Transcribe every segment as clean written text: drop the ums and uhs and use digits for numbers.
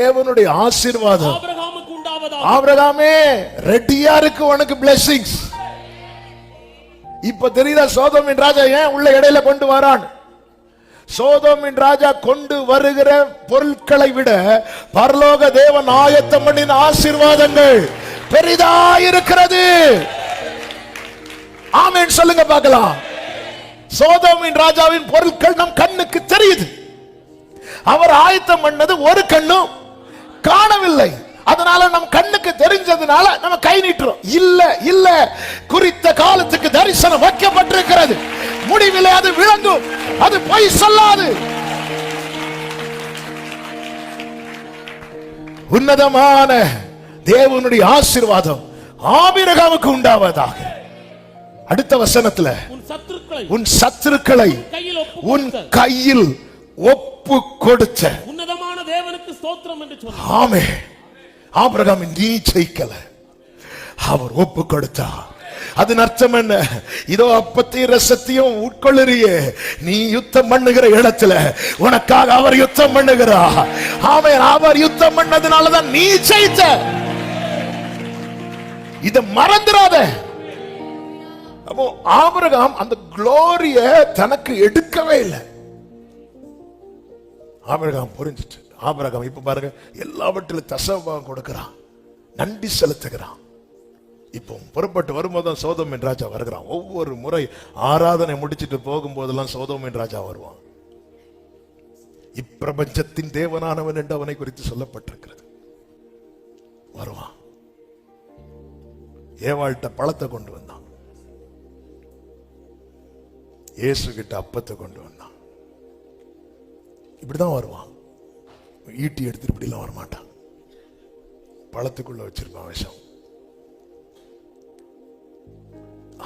தேவனுடைய ஆசீர்வாதம் ஆபிரகாமுக்கு உண்டாவதாக. ஆபிரகாமே ரெடியா இருக்கு உனக்கு blessings. இப்ப தெரியுதா சோதோமின் ராஜா ஏன் உள்ள இடையில கொண்டு வரான்? சோதோமின் ராஜா கொண்டு வருகிற பொருட்களை விட பரலோக தேவன் ஆயத்தம் பண்ணின ஆசீர்வாதங்கள் பெரிதா இருக்கிறது. ஆமென் சொல்லுங்க பார்க்கலாம். சோதோமின் ராஜாவின் பொருட்கள் நம் கண்ணுக்கு தெரியுது. அவர் ஆயத்தம் பண்ணது ஒரு கண்ணும் காணவில்லை. அதனால நம் கண்ணுக்கு தெரிஞ்சதுனால நம்ம கை நீட்டுறோம். இல்ல இல்ல, குறித்த காலத்துக்கு தரிசனம் வைக்கப்பட்டிருக்கிறது. முடிவிலே அது விளங்கும், அது பொய் சொல்லாது. உன்னதமான தேவனுடைய ஆசீர்வாதம் ஆபிரகாமுக்கு உண்டாவதாக. அடுத்த வசனத்துல உன் சத்துருக்களை உன் கையில் ஒப்பு கொடுத்த உன்னதமான தேவனுக்கு ஸ்தோத்திரம் என்று சொன்னார். ஆமென். ஆபிரகாம் நீ ஜெயிக்கல, அவர் ஒப்பு கொடுத்தார். அதன் அர்த்தம் என்ன? இதோ அப்பத்தையும் ரசத்தையும் உட்கொள்ளுறியே, நீ யுத்தம் பண்ணுகிற இடத்துல உனக்காக அவர் யுத்தம் பண்ணுகிறார். ஆமென். அவர் யுத்தம் பண்ணதுனாலதான் நீ ஜெயித்த. இத மறந்துடாத. அப்போ ஆபிரகாம் அந்த குளோரிய தனக்கு எடுக்கவே இல்லை. ஆபிரகாம் புரிஞ்சிட்டு, ஆபிரகாம் இப்ப பாருங்க எல்லாவற்றிலும் தசமபாகம் கொடுக்கிறான், நன்றி செலுத்துகிறான். இப்போ புறப்பட்டு வரும்போது சோதோமின் ராஜா வருகிறான். ஒவ்வொரு முறை ஆராதனை முடிச்சிட்டு போகும்போதெல்லாம் சோதோமின் ராஜா வருவான். இப்பிரபஞ்சத்தின் தேவனானவன் என்று அவனை குறித்து சொல்லப்பட்டிருக்கிறது. வருவான். ஏவாள்கிட்ட பழத்தை கொண்டு வந்தான், இயேசு கிட்ட அப்பத்தை கொண்டு வந்தான். இப்படிதான் வருவான். ஈட்டி எடுத்துட்டு இப்படிலாம் வரமாட்டான். பழத்துக்குள்ள வச்சிருப்பான் விஷம்.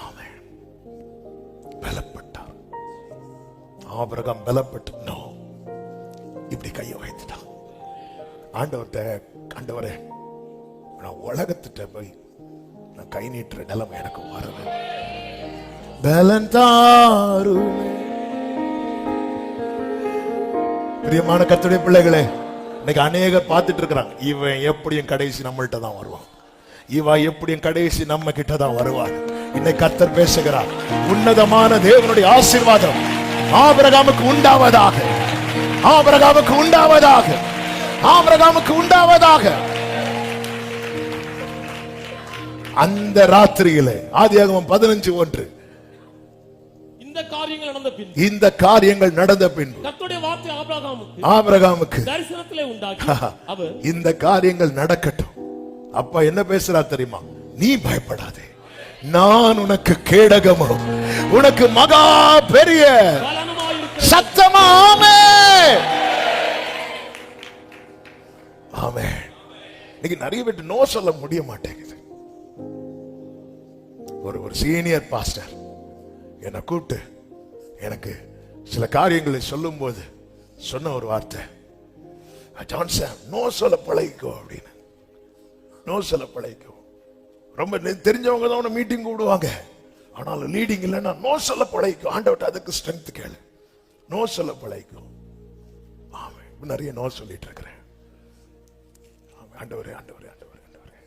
ஆமென். பலப்பட்டார் ஆபிரகாம். பலப்பட்டு நோ இப்படி கையை வைத்துட்டான். ஆண்டவர்கிட்ட, ஆண்டவரே நான் உலகத்திட்ட போய் நான் கை நீட்டுற நிலைமை எனக்கு வரது, பலன் தாருமே. பிரியமான கர்த்தருடைய பிள்ளைகளே, இன்னைக்கு அநேகர் பார்த்துட்டு இருக்கிறாங்க, இவன் எப்படியும் கடைசி நம்மள்கிட்ட தான் வருவான், இவன் எப்படியும் கடைசி நம்ம கிட்ட தான் வருவான். இன்னைக்கு கர்த்தர் பேசுகிறார், உன்னதமான தேவனுடைய ஆசீர்வாதம் ஆபிரகாமுக்கு உண்டாவதாக, ஆபிரகாமுக்கு உண்டாவதாக, ஆபிரகாமுக்கு உண்டாவதாக. அந்த ராத்திரியிலே ஆதியாகமம் 15:1 இந்த காரியங்கள் நடந்த பின் கர்த்தருடைய வார்த்தை ஆபிரகாமுக்கு தரிசனத்திலே உண்டாகி அவர் இந்த காரியங்கள் நடக்கட்டும். அப்பா என்ன பேசுறார் தெரியுமா? நீ பயப்படாதே, நான் உனக்கு கேடகமோ, உனக்கு மகா பெரிய சத்தமா. ஆமென். ஆமென். இன்னைக்கு நிறைய பேர் நோ சொல்ல முடிய மாட்டேங்குது. ஒரு சீனியர் பாஸ்டர் என்னை கூப்பிட்டு எனக்கு சில காரியங்களை சொல்லும் போது சொன்ன ஒரு வார்த்தை, ஜான் சாம் நோ சொல்ல பழகிக்கோ அப்படின்னு. நோ சொல்ல பழகிக்கோ. ரொம்ப தெரிஞ்சவங்க தான் உன்னை மீட்டிங் கூப்பிடுவாங்க, ஆனாலும் லீடிங் இல்லைன்னா நோ சொல்ல பழகிக்கோ. ஆண்டவர்ட்ட அதுக்கு ஸ்ட்ரென்த் கேளு, நோ சொல்ல பழகிக்கோ. ஆமாம், நிறைய நோ சொல்லிட்டு இருக்கிறேன். ஆண்டவரே ஆண்டவரே ஆண்டவரே ஆண்டவரே,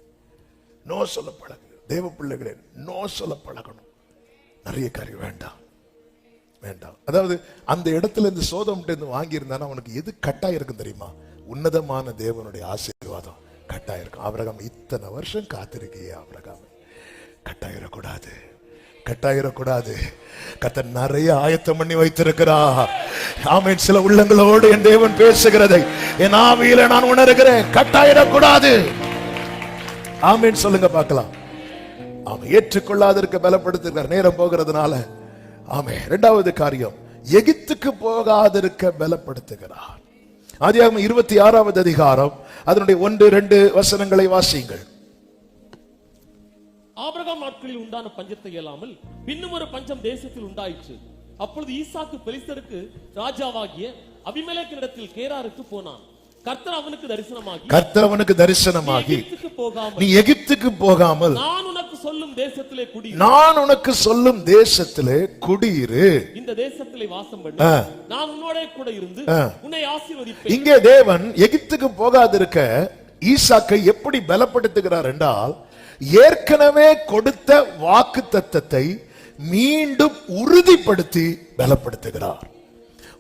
நோ சொல்ல பழகு. தேவ பிள்ளைகளே, நோ சொல்ல பழகணும். நிறைய காரியம் வேண்டாம் வேண்டாம். அதாவது அந்த இடத்துல இருந்து சோதோம்கிட்ட இருந்து வாங்கி இருந்தானா அவனுக்கு எது கட்டாயம் இருக்கும் தெரியுமா? உன்னதமான தேவனுடைய ஆசீர்வாதம் கட்டாயிருக்கும். ஆபிரகாம் இத்தனை வருஷம் காத்திருக்கியே, ஆபிரகாம் கட்டாயிரக்கூடாது, கட்டாயிரக்கூடாது. கர்த்தர் நிறைய ஆயத்தம் பண்ணி வைத்திருக்கிறா. ஆமென். சில உள்ளங்களோடு என் தேவன் பேசுகிறதை என் ஆவியில நான் உணர்கிறேன். கட்டாயிரக்கூடாது. ஆமென் சொல்லுங்க பார்க்கலாம். ஆமென். ஏற்றுக்கொள்ளாதற்கு பலப்படுத்திருக்கார், நேரம் போகிறதுனால. ஆமென். இரண்டாவது காரியம், எகிப்துக்கு போகாதிருக்க பலப்படுத்துகிறார். ஆதியாகமம் 26வது அதிகாரம் அதனுடைய 1-2 வசனங்களை வாசியுங்கள். ஆபிரகாம் நாட்களில் உண்டான பஞ்சத்தை இயலாமல் பின்னும் ஒரு பஞ்சம் தேசத்தில் உண்டாயிற்று. அப்பொழுது ஈசாக்கு பெலிஸ்தருக்கு ராஜாவாகிய அபிமெலேக்கினிடத்தில் கேராருக்கு போனான். கர்த்தர் அவனுக்கு தரிசனமாகி, நீ எகிப்துக்கு போகாமல் நான் உனக்கு சொல்லும் தேசத்திலே குடியிரு. நான் உனக்கு சொல்லும் தேசத்திலே குடியிரு. இந்த தேசத்திலே வாசம் பண்ணி நான் உன்னோட கூட இருந்து உன்னை ஆசீர்வதிப்பேன். இங்கே தேவன் எகிப்துக்கு போகாதிருக்க ஈசாக்கை எப்படி பலப்படுத்துகிறார் என்றால், ஏற்கனவே கொடுத்த வாக்குத்தத்தத்தை மீண்டும் உறுதிப்படுத்தி பலப்படுத்துகிறார்.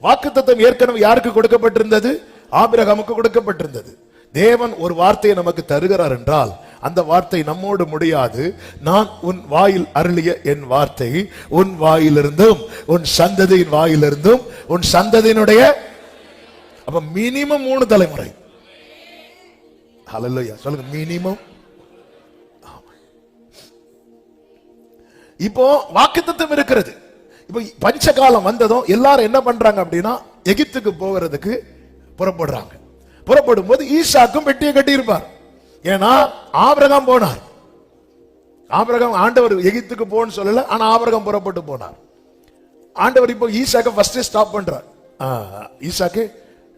வாக்குத்தத்தம் ஏற்கனவே யாருக்கு கொடுக்கப்பட்டிருந்தது? ஆபிரகாமுக்கு கொடுக்கப்பட்டிருந்தது. தேவன் ஒரு வார்த்தையை நமக்கு தருகிறார் என்றால் அந்த வார்த்தை நம்மோடு முடியாது. நான் உன் வாயில் அருளிய என் வார்த்தை உன் வாயிலிருந்தும் உன் சந்ததியின் வாயிலிருந்தும் உன் சந்ததியினுடைய, அப்ப மினிமம் 3 தலைமுறை. ஹல்லேலூயா சொல்லுங்க, மினிமம். இப்போ வாக்குத்தத்தம் இருக்கிறது. இப்போ பஞ்சகாலம் வந்ததும் எல்லாரும் என்ன பண்றாங்க அப்படின்னா, எகிப்துக்கு போகிறதுக்கு புறப்படுறாங்க. புறப்படும் போது ஈசாக்கும் பெட்டியை கட்டி இருப்பார். ஏன்னா ஆபிரகாம் போனார். ஆபிரகாம், ஆண்டவர் எகிப்துக்கு போன்னு சொல்லல, ஆனா ஆபிரகாம் புறப்பட்டு போனார். ஆண்டவர் இப்போ ஈசாக்க ஃபர்ஸ்ட் ஸ்டாப் பண்றார். ஈசாக்கு,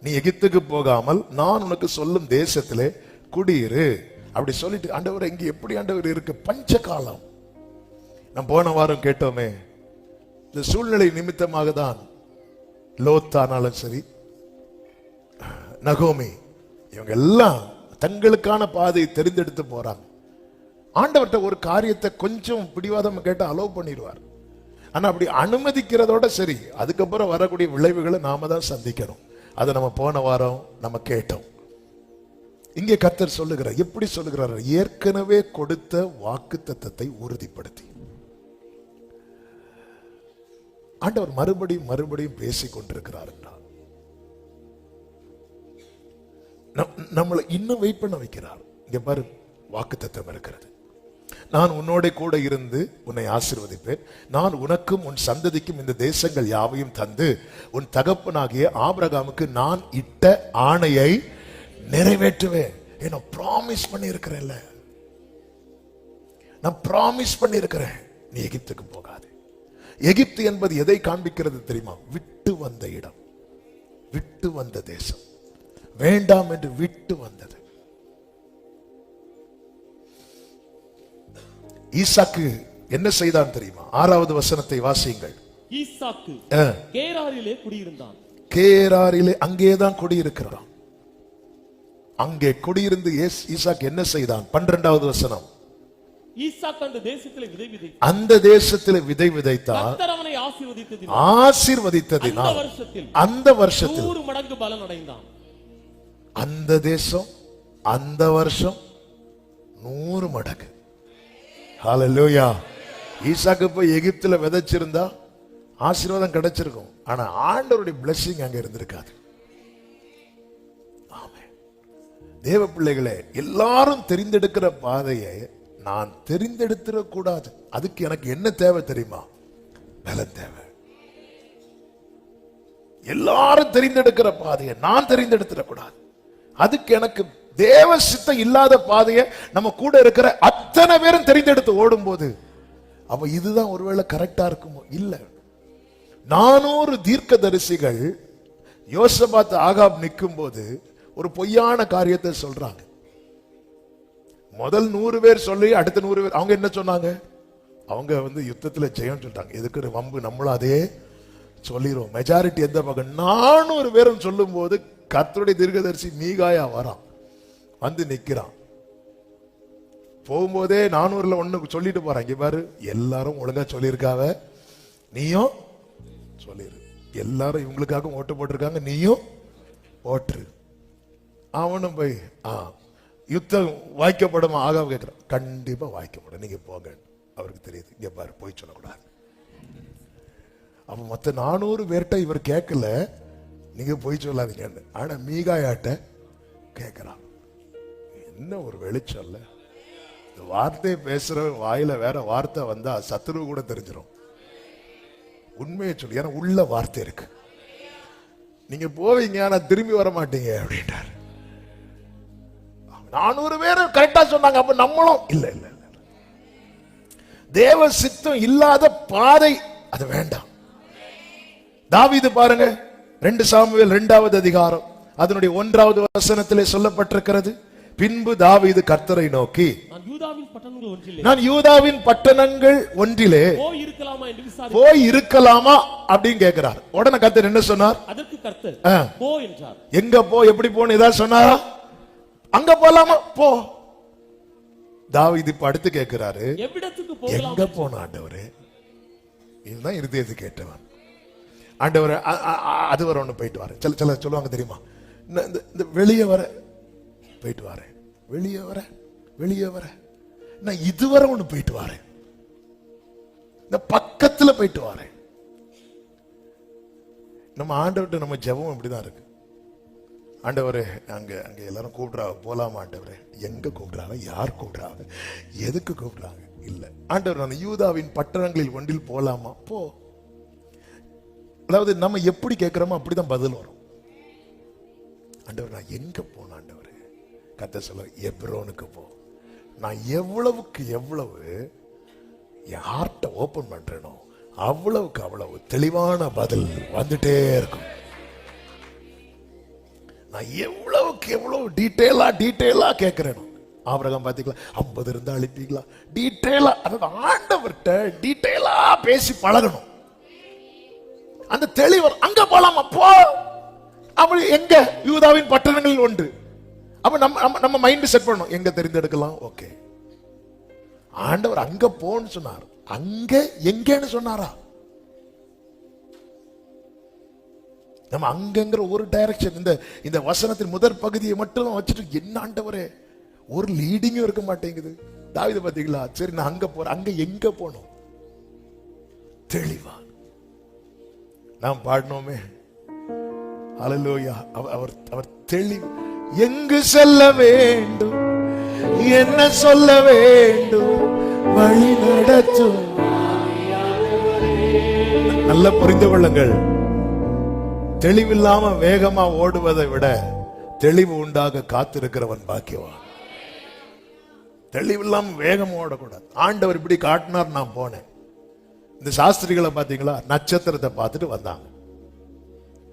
நீ எகிப்துக்கு போகாமல் நான் உனக்கு சொல்லும் தேசத்திலே குடியிரு அப்படி சொல்லிட்டு, ஆண்டவர் இங்க எப்படி ஆண்டவர் இருக்கு? பஞ்சகாலம். நம்ம போன வாரம் கேட்டோமே, இந்த சூழ்நிலை நிமித்தமாக தான் லோத்தானாலும் சரி, நகோமி, இவங்க எல்லாம் தங்களுக்கான பாதையை தெரிந்தெடுத்து போறாங்க. ஆண்டவர்கிட்ட ஒரு காரியத்தை கொஞ்சம் பிடிவாதம் கேட்டா அலோவ் பண்ணிடுவார். ஆனா அப்படி அனுமதிக்கிறதோட சரி, அதுக்கப்புறம் வரக்கூடிய விளைவுகளை நாம தான் சந்திக்கணும். அதை நம்ம போன வாரம் நம்ம கேட்டோம். இங்கே கர்த்தர் சொல்லுகிறார். எப்படி சொல்லுகிறார்? ஏற்கனவே கொடுத்த வாக்குத்தத்தத்தை உறுதிப்படுத்தி. ஆண்டவர் மறுபடியும் மறுபடியும் பேசிக் கொண்டிருக்கிறார் என்றால் நம்மளை இன்னும் வெயிட் பண்ண வைக்கிறார். இங்க பாரு, வாக்குத்தத்தம் இருக்கிறது. நான் உன்னோட கூட இருந்து உன்னை ஆசீர்வதிப்பேன். நான் உனக்கும் உன் சந்ததிக்கும் இந்த தேசங்கள் யாவையும் தந்து உன் தகப்பனாகிய ஆபிரகாமுக்கு நான் இட்ட ஆணையை நிறைவேற்றுவேன். என்ன ப்ராமிஸ் பண்ணி இருக்கிறேன்ல, நான் ப்ராமிஸ் பண்ணி இருக்கிறேன். நீ எகிப்துக்கு போகாது. எகிப்து என்பது எதை காண்பிக்கிறது தெரியுமா? விட்டு வந்த இடம், விட்டு வந்த தேசம், வேண்டாம் என்று விட்டு வந்தது. ஈசாக்கு என்ன செய்தான் தெரியுமா? 6வது வசனத்தை வாசியுங்கள். ஈசாக்கு கேராரிலே குடியிருந்தான். கேராரிலே அங்கேதான் குடியிருக்கிறான். அங்கே குடியிருந்து ஈசாக்கு என்ன செய்தான்? 12வது வசனம். ஈசாக்கு அந்த தேசத்திலே விதை விதைத்தான். அந்த தேசத்திலே விதை விதைத்தான். கர்த்தர் அவனை ஆசீர்வதித்ததினால் அந்த வருஷத்தில் 100 மடங்கு பலன் அடைந்தான். அந்த தேசம் அந்த வருஷம் 100 மடங்கு. ஹல்லேலூயா. ஈசாக்கு போய் எகிப்துல விதைச்சிருந்தா ஆசீர்வாதம் கிடைச்சிருக்கும். ஆனா ஆண்டவருடைய blessing அங்க இருந்திருக்காது. ஆமென். தேவ பிள்ளைகளே, எல்லாரும் தெரிந்தெடுக்கிற பாதையை நான் தெரிந்தெடுத்துட கூடாது. அதுக்கு எனக்கு என்ன தேவை தெரியுமா? பலன் தேவை. எல்லாரும் தெரிந்தெடுக்கிற பாதையை நான் தெரிந்தெடுத்துட கூடாது. அதுக்கு எனக்கு தேவ சித்தம் இல்லாத பாதையை நம்ம கூட இருக்கிற அத்தனை பேரும் தெரிந்தெடுத்து ஓடும் போது, அப்ப இதுதான் ஒருவேளை கரெக்டா இருக்குமோ? இல்ல. 400 தீர்க்கதரிசிகள் யோசபாத் ஆகாப் நிற்கும் போது ஒரு பொய்யான காரியத்தை சொல்றாங்க. முதல் 100 பேர் சொல்லி அடுத்த 100 பேர் அவங்க என்ன சொன்னாங்க? அவங்க யுத்தத்துல ஜெயம் சொல்லிட்டாங்க. எதுக்கு வம்பு, நம்மளும் அதே சொல்லிடுவோம். மெஜாரிட்டி எந்த பக்கம்? 400 பேரும் சொல்லும் போது கர்த்தருடைய தீர்க்கதரிசி மீகாயா வரான், வந்து நிக்கிறான். போகும்போதே 400ல ஒண்ணு சொல்லிட்டு போறான். இங்க பாரு, எல்லாரும் ஒழுங்கா சொல்லியிருக்காவ, நீயும் சொல்லிரு. எல்லாரும் இவங்களுக்காக ஓட்டு போட்டிருக்காங்க, நீயும் ஓட்டு. அவனும் போய் யுத்தம் வாய்க்கப்படுமா? ஆகாம கேட்கிறான். கண்டிப்பா வாய்க்கப்படும், நீங்க போங்க. அவருக்கு தெரியுது, இங்க பாரு, போய் சொல்லக்கூடாது. அப்ப மத்த 400 பேர்கிட்ட இவர் கேட்கல, நீங்க போய் சொல்லாதீங்க. ஆனா மீகாயாட்ட கேட்கிறான். என்ன ஒரு வெளிச்சம் இல்ல! இந்த வார்த்தையை பேசுற வாயில வேற வார்த்தை வந்தா சத்துரு கூட தெரிஞ்சிடும். உண்மையை சொல்லி, ஏன்னா உள்ள வார்த்தை இருக்கு. நீங்க போவீங்க, ஆனா திரும்பி வர மாட்டீங்க அப்படின்றாரு. 400 பேர் கரெக்டா சொன்னாங்க. அப்ப நம்மளும் இல்ல இல்ல இல்ல, தேவ சித்தம் இல்லாத பாதை அது வேண்டாம். தாவீது பாருங்க, 2 சாமுவேல் 2வது அதிகாரம் அதனுடைய 1வது வசனத்திலே சொல்லப்பட்டிருக்கிறது. பின்பு தாவீது கர்த்தரை நோக்கி, நான் யூதாவின் பட்டணங்கள் ஒன்றிலே நான் யூதாவின் பட்டணங்கள் ஒன்றிலே போய் இருக்கலாமா என்று விசாரித்தார். போய் இருக்கலாமா அப்படின்னு கேட்கிறார். உடனே கர்த்தர் என்ன சொன்னார்? அதற்கு கர்த்தர் போ என்றார். எங்க போ, எப்படி போன்னு ஏதாவது சொன்னாரா? அங்க போலாமா? போ. தாவீது இப்ப அடுத்து கேட்கிறாரு, எவ்விடத்துக்கு போகலாம்? எங்க போன ஆண்டவரே? இதுதான் இருதயத்தை கேட்டவன். ஆண்டவரே அது வர ஒண்ணு போயிட்டு வரேன். சில சொல்லுவாங்க தெரியுமா, இந்த வெளியே வர போயிட்டு வரேன், வெளியே வர நான் இதுவரை ஒண்ணு போயிட்டு வரேன், இந்த பக்கத்துல போயிட்டு வரேன். நம்ம ஆண்டவர்கிட்ட நம்ம ஜெபம் இப்படிதான் இருக்கு. ஆண்டவரே அங்க எல்லாரும் கூப்பிடுறாங்க, போலாமா ஆண்டவரே? எங்க கூப்பிடுறாங்க? யார் கூப்பிடுறாங்க? எதுக்கு கூப்பிடுறாங்க? இல்ல ஆண்டவர், நான் யூதாவின் பட்டணங்களில் ஒன்றில் போலாமா? போ. அதாவது நம்ம எப்படி கேட்கிறோமோ அப்படிதான் பதில் வரும். ஆண்டவர், நான் எங்க போன ஆண்டவரே? கர்த்தர் சொல்ல, எப்ரோனுக்கு போ. நான் எவ்வளவுக்கு எவ்வளவு என் ஹார்ட்டை ஓபன் பண்றேனோ அவ்வளவுக்கு அவ்வளவு தெளிவான பதில் வந்துட்டே இருக்கும். நான் எவ்வளவுக்கு எவ்வளவு டீட்டெயிலா கேட்கிறேனோ, ஆபிரகாம் பாத்தீங்களா, 50 இருந்தா அழிப்பீங்களா? டீட்டெயிலா, அதாவது ஆண்டவர்கிட்ட டீட்டெயிலா பேசி பழகணும். அந்த தெளிவு அங்க போலாமா? போ. அப்படி எங்க? யூதாவின் பட்டணங்களில் ஒன்று. அப்ப நம்ம மைண்ட் செட் பண்ணணும், எங்க தெரிந்தெடுக்கலாம். ஓகே, ஆண்டவர் அங்க போன்னு சொன்னார். அங்க எங்கன்னு சொன்னாரா? நம்ம அங்கங்கிற ஒரு டைரக்ஷன், இந்த வசனத்தின் முதற் பகுதியை மட்டும் வச்சுட்டு என்ன ஆண்டவரே, ஒரு லீடிங்கும் இருக்க மாட்டேங்குது. தாவீது பாத்தீங்களா, சரி நான் அங்க போறேன். அங்க எங்க போனோம்? தெளிவா நாம் பாடினோமே, ஹல்லேலூயா. அவர் தெளிவு. எங்கு செல்ல வேண்டும், என்ன சொல்ல வேண்டும், வழி நடத்தும். நல்ல புரிந்து கொள்ளுங்கள், தெளிவில்லாம வேகமா ஓடுவதை விட தெளிவு உண்டாக காத்திருக்கிறவன் பாக்கியவான். தெளிவில்லாம வேகமா ஓடக்கூடாது. ஆண்டவர் இப்படி காட்டினார், நான் போனேன். இந்த சாஸ்திரிகளை பாத்தீங்களா, நட்சத்திரத்தை பார்த்துட்டு வந்தாங்க.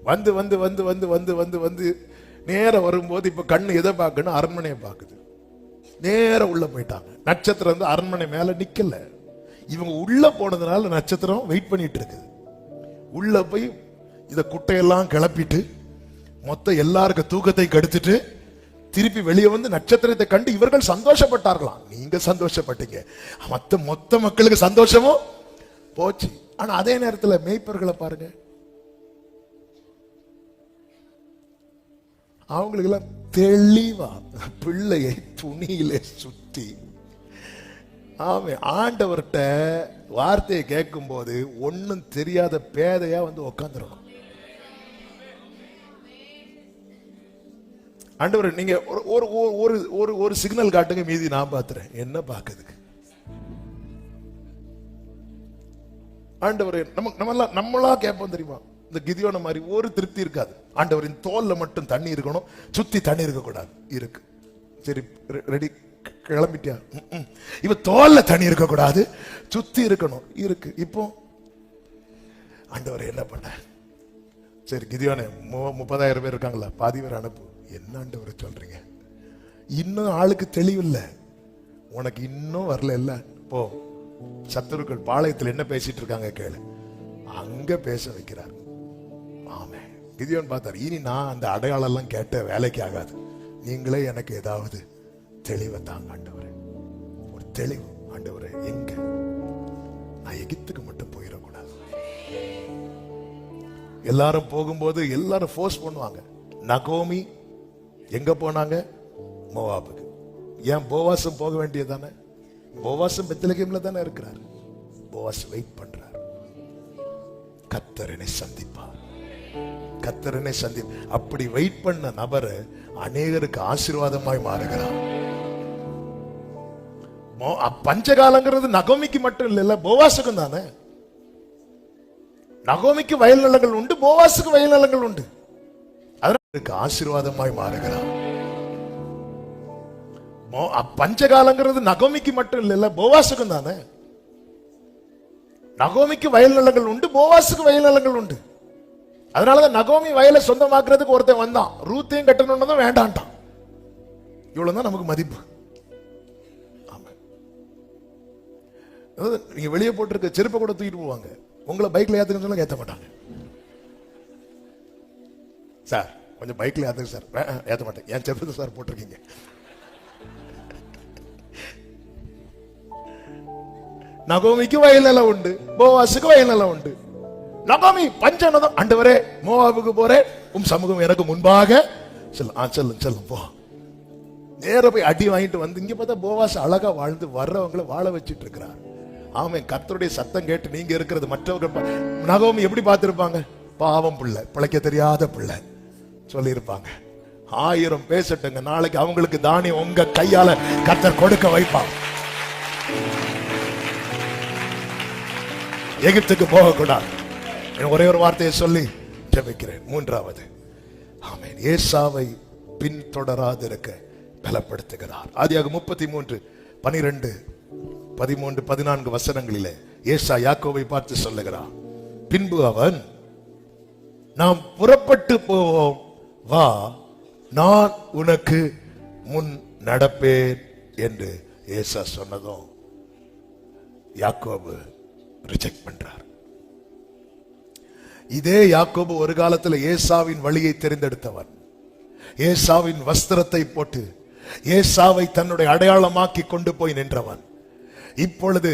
வந்து வந்து வந்து வந்து வந்து வந்து வந்து நேரம் வரும்போது இப்ப கண்ணு எதை பார்க்கணும்? அரண்மனையை பார்க்குது. நேரம் உள்ள போயிட்டாங்க. நட்சத்திரம் வந்து அரண்மனை மேல நிக்கல. இவங்க உள்ள போனதுனால நட்சத்திரம் வெயிட் பண்ணிட்டு இருக்குது. உள்ள போய் இத குட்டையெல்லாம் கிளப்பிட்டு மொத்த எல்லாருக்கும் தூக்கத்தை கெடுத்துட்டு திருப்பி வெளியே வந்து நட்சத்திரத்தை கண்டு இவர்கள் சந்தோஷப்பட்டார்களாம். நீங்க சந்தோஷப்பட்டீங்க, மொத்த மக்களுக்கு சந்தோஷமும் போச்சு. ஆனா அதே நேரத்தில் மேய்ப்பர்களை பாருங்க, அவங்களுக்கு எல்லாம் தெளிவா பிள்ளையை துணியிலே சுத்தி, ஆமே, ஆண்டவர்கிட்ட வார்த்தையை கேட்கும் போது ஒன்னும் தெரியாத பேதையா வந்து உட்காந்துருக்கும். ஆண்டவர், நீங்க ஒரு சிக்னல் காட்டுங்க, மீதி நான் பாத்துறேன். என்ன பாக்குறதுக்கு? ஆண்டவர் நம்மளா கேட்போம் தெரியுமா? இந்த கிதியோன மாதிரி ஒரு திருப்தி இருக்காது. ஆண்டவரின் தோல்ல மட்டும் தண்ணி இருக்கணும், சுத்தி தண்ணி இருக்க கூடாது. இருக்கு, சரி ரெடி, கிளம்பிட்டியா? இப்ப தோல்ல தண்ணி இருக்க கூடாது, சுத்தி இருக்கணும். இருக்கு. இப்போ ஆண்டவர் என்ன பண்ண? சரி கிதியோனே, 30,000 பேர் இருக்காங்களா, பாதி பேர் அனுப்பு. என்ன ஆண்டவர் சொல்றீங்க? இன்னும் ஆளுக்கு தெளிவில்லை, உனக்கு இன்னும் வரல. இல்ல, போ, சத்துருக்கள் பாளையத்தில் என்ன பேசிட்டு இருக்காங்க கேளு. அங்க பேச வைக்கிறார். ஆமே, கிதியோன் பார்த்தார், இனி நான் அந்த அடையாளம் எல்லாம் கேட்ட வேலைக்கு ஆகாது, நீங்களே எனக்கு ஏதாவது தெளிவை தாங்க ஆண்டவரே. ஒரு தெளிவு. ஆண்டவரே, எங்க? நான் எகிப்துக்கு மட்டும் போயிடக்கூடாது. எல்லாரும் போகும்போது எல்லாரும் ஃபோர்ஸ் பண்ணுவாங்க. நகோமி எங்க போனாங்க? மோவாபுக்கு. ஏன் போவாசும் போக வேண்டியதானே? போவாசும் பெத்லகேம்ல தானே இருக்கிறார். போவாஸ் வெயிட் பண்றார். கர்த்தரனை சந்திப்பார், கர்த்தரனை அப்படி வெயிட் பண்ண நபர் அநேகருக்கு ஆசீர்வாதமாய் மாறுகிறார். பஞ்சகாலங்கிறது நகோமிக்கு மட்டும் இல்ல, போவாசுக்கும் தானே. நகோமிக்கு வயல் நிலங்கள் உண்டு, போவாசுக்கு வயல் நிலங்கள் உண்டு. அதற்கு ஆசீர்வாதமாய் மாறுகிறார். பஞ்சகாலங்கிறது நகோமிக்கு மட்டும் இல்ல, போவாசுக்கும் தானே. நகோமிக்கு வயல் நிலங்கள் உண்டு, போவாசுக்கு வயல் நிலங்கள் உண்டு. அதனாலதான் நகோமி வயலை சொந்தமாக்குறதுக்கு ஒருத்தன் வந்தான். ரூத்தையும் கட்டணும்னு வேண்டான்ட்டான். இவ்வளவுதான் நமக்கு மதிப்பு. ஆமா, அதாவது நீங்க வெளியே போட்டிருக்க செருப்பை கூட தூக்கிட்டு போவாங்க, உங்களை பைக்ல ஏத்துக்கன்னு சொன்னா ஏத்த மாட்டாங்க. சார் கொஞ்சம் பைக்ல ஏத்துங்க சார், ஏத்த மாட்டேன், என் செருப்பு சார் போட்டிருக்கீங்க. நகோமிக்கு வயல் நிலம் உண்டு, போவாசுக்கு வயல் நிலம் உண்டு. நகோமி பஞ்சனதம், ஆண்டவரே மோவாபுக்கு போறேன், சமூகம் எனக்கு முன்பாக செல்லும் போ. நேர போய் அடி வாங்கிட்டு வந்து இங்க பார்த்தா போவாஸ் அழகா வாழ்ந்து வர்றவங்களை வாழ வச்சிட்டு இருக்கிறார். ஆமாம், கர்த்தருடைய சத்தம் கேட்டு நீங்க இருக்கிறது மற்றவர்கள் நகோமி எப்படி பார்த்திருப்பாங்க? பாவம் பிள்ளை, பிழைக்க தெரியாத பிள்ளை சொல்லி இருப்பாங்க. 1000 பேசட்டுங்க, நாளைக்கு அவங்களுக்கு தானியம் உங்க கையால கர்த்தர் கொடுக்க வைப்பாங்க. எகிப்துக்கு போகக்கூடாது. ஒரே ஒரு வார்த்தையை சொல்லி ஜெபிக்கிறேன். 3வது, ஆமென், ஏசாவை பின்தொடராதிருக்க பலப்படுத்துகிறார். ஆதியாகமம் 33 12 13 14 வசனங்களிலே ஏசா யாக்கோபை பார்த்து சொல்லுகிறார், பின்பு அவன், நாம் புறப்பட்டு போவோம், வா, நான் உனக்கு முன் நடப்பேன் என்று ஏசா சொன்னதும் யாக்கோபு ரிஜெக்ட் பண்றார். இதே யாக்கோபு ஒரு காலத்தில் ஏசாவின் வழியை தெரிந்தெடுத்தவன், ஏசாவின் வஸ்திரத்தை போட்டு ஏசாவை தன்னுடைய அடையாளமாக்கி கொண்டு போய் நின்றவன். இப்பொழுது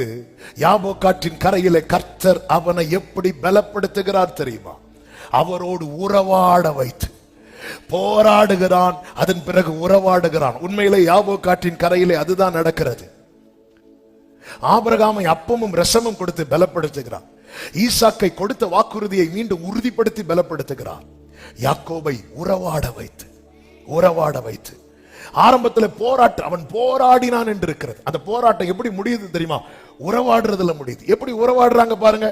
யாபோக்காற்றின் கரையிலே கர்த்தர் அவனை எப்படி பலப்படுத்துகிறார் தெரியுமா? அவரோடு உறவாட வைத்து போராடுகிறான், அதன் பிறகு உறவாடுகிறான். உண்மையிலே யாபோக்காற்றின் கரையிலே அதுதான் நடக்கிறது. ஆபிரகாமை அப்பமும் ரசமும் கொடுத்து பலப்படுத்துகிறார். ஈசாக்கை கொடுத்த வாக்குறுதியை மீண்டும் உறுதிப்படுத்தி பலப்படுத்துகிறார். யாக்கோபை உறவாட வைத்து ஆரம்பத்தில் போராட்டம், அவன் போராடினான் என்று இருக்கிறது. அந்த போராட்டம் எப்படி முடியுது தெரியுமா? உறவாடுறதுல முடியுது. எப்படி உறவாடுறாங்க பாருங்க.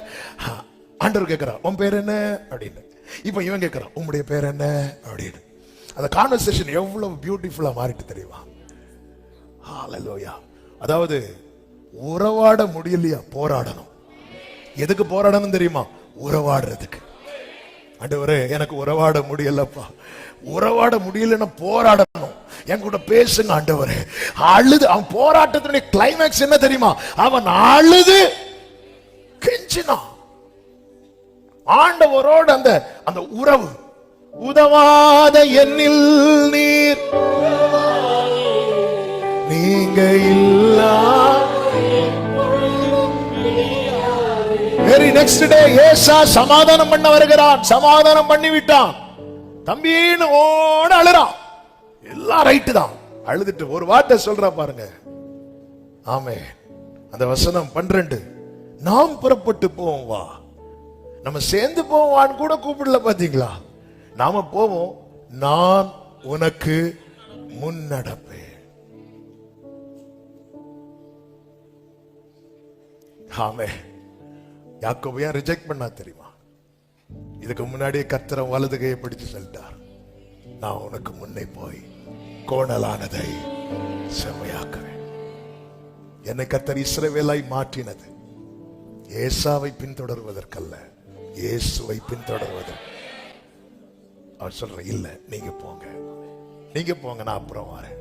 ஆண்டவர் கேட்கிறார், உன் பேர் என்ன அப்படின்னு. இப்ப இவன் கேட்கிறான், உன்னுடைய பேர் என்ன அப்படின்னு. அந்த கான்வர்சேஷன் எவ்வளவு பியூட்டிஃபுல்லா மாறிட்டு தெரியுமா? ஹல்லேலூயா. அதாவது உறவாட முடியலையா? போராடணும். எதுக்கு போராடணும் தெரியுமா? உறவாடுறதுக்கு. ஆண்டவரே எனக்கு உறவாட முடியலப்பா. உறவாட முடியலன்னா போராடணும். என் கூட பேசுங்க ஆண்டவரே. அழுது, அவன் போராட்டத்தினுடைய கிளைமேக்ஸ் என்ன தெரியுமா? அவன் அழுது கெஞ்சினான் ஆண்டவரோடு. அந்த உறவு, உதவாத என்னில் நீர் நீங்க இல்லா. வெரி நெக்ஸ்ட் டே ஏசா சமாதானம் பண்ண வருகிறான். சமாதானம் பண்ணி விட்டான். தம்பின்னு ஓட அழுறான். எல்லாம் ரைட்டு தான். அழுதுட்டு ஒரு வார்த்தை சொல்றா பாருங்க. ஆமே, அந்த வசனம் 12, நாம் புறப்பட்டு போவோம், வா. நம்ம சேர்ந்து போவான்னு கூட கூப்பிடல பாத்தீங்களா? நாம போவோம், நான் உனக்கு முன் நடப்பேன். ஆமே, யாக்கோபு ஏன் ரிஜெக்ட் பண்ணா தெரியுமா? இதுக்கு முன்னாடியே கர்த்தரை வலது கையை பிடிச்சு சொல்லிட்டார், நான் உனக்கு முன்னே போய் கோணலானதை செம்மையாக்குவேன். என்னை கர்த்தர் இஸ்ரவேலாய் மாற்றினது ஏசாவை பின்தொடர்வதற்கல்ல, இயேசுவை பின்தொடர்வதற்கு. அவர் சொல்ற, இல்ல நீங்க போங்க, நான் அப்புறம் வரேன்.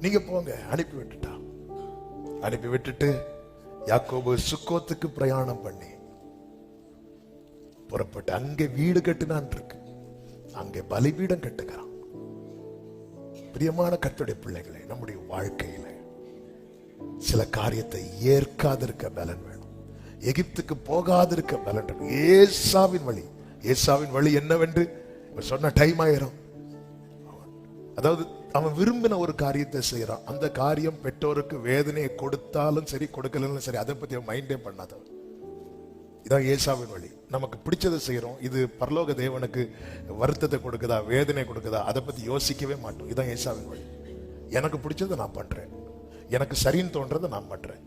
நீங்க போங்க. அனுப்பி விட்டுட்டு யாக்கோபு சுக்கோத்துக்கு பிரயாணம் பண்ணி புறப்பட்டு அங்கே வீடு கட்டினான் இருக்கு. அங்கே பலிபீடம் கட்டுகிறான். பிரியமான கர்த்தருடைய பிள்ளைகளே, நம்முடைய வாழ்க்கையில சில காரியத்தை ஏற்காதிருக்க பலன் வேணும். எகிப்துக்கு போகாதிருக்க பலன் வேணும். ஏசாவின் வழி என்னவென்று சொன்ன டைம் ஆயிரும். அதாவது அவன் விரும்பின ஒரு காரியத்தை செய்யறான். அந்த காரியம் பெற்றோருக்கு வேதனையை கொடுத்தாலும் சரி, கொடுக்கலன்னு சரி, அதை பத்தி அவன் மைண்டே பண்ணாதவன். இதான் ஏசாவின் வழி. நமக்கு பிடிச்சதை செய்யறோம். இது பரலோக தேவனுக்கு வருத்தத்தை கொடுக்குதா, வேதனை கொடுக்குதா, அதை பத்தி யோசிக்கவே மாட்டோம். இதான் ஏசாவின் வழி. எனக்கு பிடிச்சதை நான் பண்றேன், எனக்கு சரின்னு தோன்றதை நான் பண்றேன்.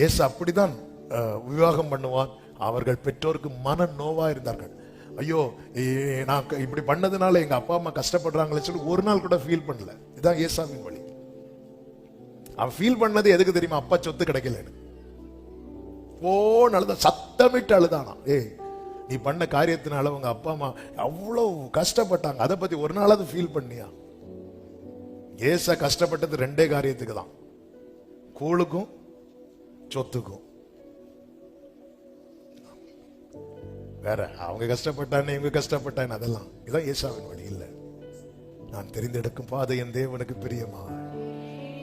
ஏசா அப்படிதான் விவாகம் பண்ணுவான். அவர்கள் பெற்றோருக்கு மன நோவா இருந்தார்கள். ஐயோ, நான் இப்படி பண்ணதுனால எங்க அப்பா அம்மா கஷ்டப்படுறாங்களே சொல்லி ஒரு நாள் கூட ஃபீல் பண்ணல. இதுதான் ஏசாவின் வழி. அவன் ஃபீல் பண்ணது எதுக்கு தெரியுமா? அப்பா சொத்து கிடைக்கலன்னு. அழுத, சத்தமிட்டு அழுதானா. நீ பண்ண காரியத்தினால உங்க அப்பா அம்மா அவ்வளவு கஷ்டப்பட்டாங்க, அதை பத்தி ஒரு நாளாவது ஃபீல் பண்ணியா? ஏசா கஷ்டப்பட்டது 2 காரியத்துக்கு தான், கூழுக்கும் சொத்துக்கும். வேற அவங்க கஷ்டப்பட்டானே இவங்க கஷ்டப்பட்டான் அதெல்லாம் இதான் ஏசாவின் வழி இல்ல. நான் தெரிந்தெடுக்கும் பாதை என் தேவனுக்கு பிரியமா.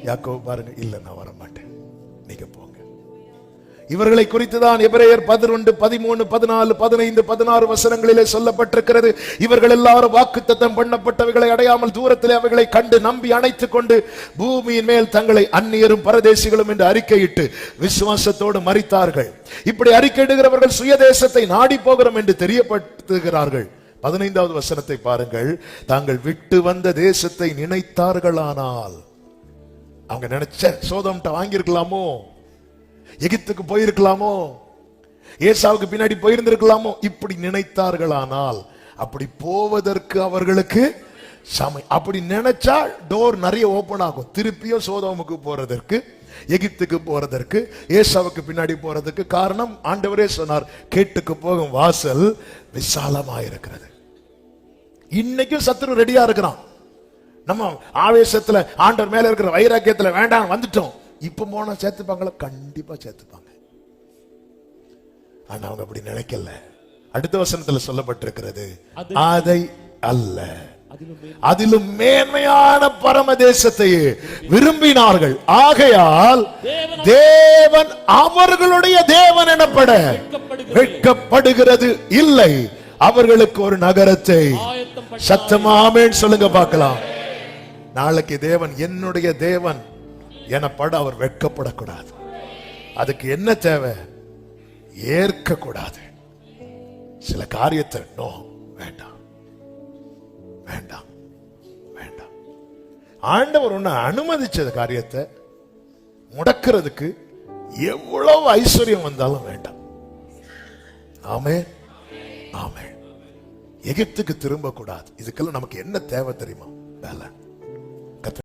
யாக்கோபு பாருங்க, இல்ல நான் வர மாட்டேன், நீங்க போங்க. இவர்களை குறித்துதான் எபிரேயர் 11, 13, 14, 15, 16 வசனங்களிலே சொல்லப்பட்டிருக்கிறது. இவர்கள் எல்லாரும் வாக்குத்தத்தம் பண்ணப்பட்டவைகளை அடையாமல் தூரத்திலே அவைகளை கண்டு நம்பி அணைத்துக் கொண்டு பூமியின் மேல் தங்களை அந்நியரும் பரதேசிகளும் என்று அறிக்கையிட்டு விசுவாசத்தோடு மரித்தார்கள். இப்படி அறிக்கையிடுகிறவர்கள் சுயதேசத்தை நாடி போகிறோம் என்று தெரியப்படுத்துகிறார்கள். 15வது வசனத்தை பாருங்கள். தாங்கள் விட்டு வந்த தேசத்தை நினைத்தார்களானால், அவங்க நினைச்ச சோதோம்ட்ட வாங்கியிருக்கலாமோ, எகிப்துக்கு போயிருக்கலாமோ, ஏசாவுக்கு பின்னாடி போயிருந்திருக்கலாமோ, இப்படி நினைத்தார்களானால், அப்படி போவதற்கு அவர்களுக்கு அப்படி நினைச்சா டோர் நிறைய ஓபன் ஆகும். திருப்பியும் சோதோமுக்கு போறதற்கு, எகிப்துக்கு போறதற்கு, ஏசாவுக்கு பின்னாடி போறதுக்கு. காரணம், ஆண்டவரே சொன்னார், கேட்டுக்கு போகும் வாசல் விசாலமாயிருக்கிறது. இன்னைக்கும் சத்துரு ரெடியா இருக்கிறான். நம்ம ஆவேசத்துல ஆண்டவர் மேல இருக்கிற வைராக்கியத்துல வேண்டாம் வந்துட்டோம், இப்ப போனா சேர்த்துப்பாங்களா? கண்டிப்பா சேர்த்துப்பாங்க. ஆனா அவங்க அப்படி நினைக்கல. அடுத்த வசனத்துல சொல்லப்பட்டிருக்கிறது, அதை அல்ல, அதிலும் மேன்மையான பரம தேசத்தையே விரும்பினார்கள். ஆகையால் தேவன் அவர்களுடைய தேவன் எனப்பட வெட்கப்படுகிறது இல்லை. அவர்களுக்கு ஒரு நகரத்தை, சத்தமா ஆமென் சொல்லுங்க பார்க்கலாம். நாளைக்கு தேவன் என்னுடைய தேவன் எனப்பட அவர் வெட்கப்படக்கூடாது. அதுக்கு என்ன தேவை? ஏற்க கூடாது. சில காரியத்தை நோ, வேண்டாம் வேண்டாம் வேண்டாம். ஆண்டவர் ஒண்ணு அனுமதிச்ச காரியத்தை முடக்கிறதுக்கு எவ்வளவு ஐஸ்வர்யம் வந்தாலும் வேண்டாம். ஆமென் ஆமென். எகிப்துக்கு திரும்ப கூடாது. இதுக்கெல்லாம் நமக்கு என்ன தேவை தெரியுமா? வேலை.